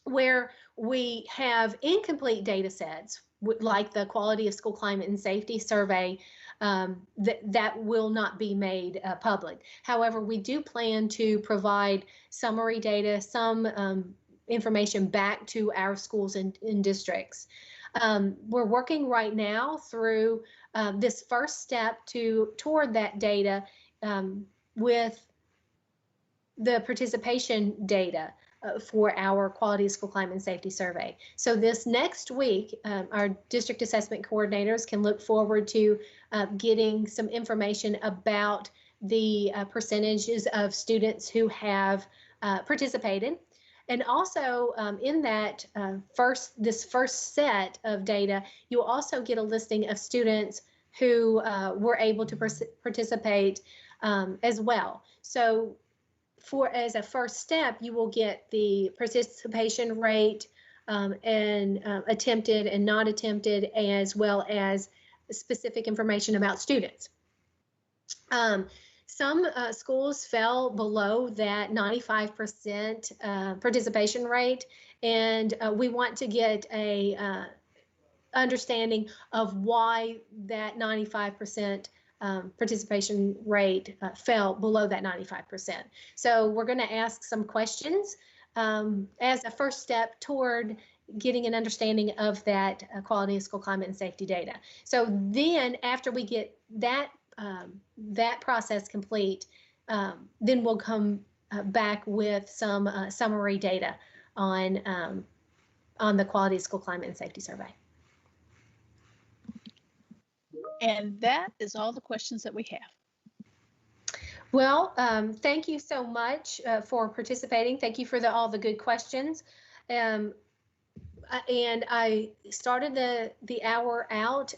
Where we have incomplete data sets, like the quality of school climate and safety survey, that will not be made public. However, we do plan to provide summary data, some information back to our schools and districts. We're working right now through this first step toward that data with the participation data for our quality of school climate and safety survey. So this next week, our district assessment coordinators can look forward to getting some information about the percentages of students who have participated. And also in that this first set of data, you'll also get a listing of students who were able to participate as well. So as a first step, you will get the participation rate and attempted and not attempted, as well as specific information about students. Some schools fell below that 95% participation rate, and we want to get a understanding of why that 95% participation rate fell below that 95%. So we're going to ask some questions as a first step toward getting an understanding of that quality of school climate and safety data. So then after we get that process complete, then we'll come back with some summary data on the quality of school climate and safety survey. And that is all the questions that we have. Well, thank you so much for participating. Thank you for all the good questions. And I started the hour out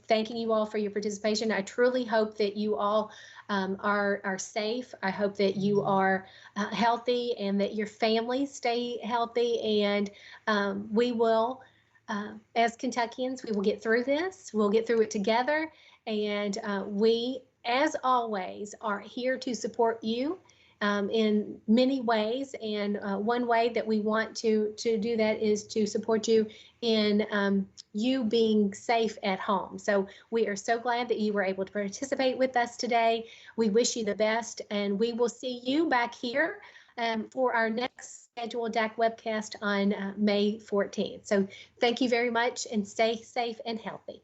thanking you all for your participation. I truly hope that you all are safe. I hope that you are healthy and that your families stay healthy. And we will, as Kentuckians, we will get through this. We'll get through it together. And we, as always, are here to support you in many ways. And one way that we want to do that is to support you in you being safe at home. So we are so glad that you were able to participate with us today. We wish you the best, and we will see you back here for our next scheduled DAC webcast on May 14th. So thank you very much, and stay safe and healthy.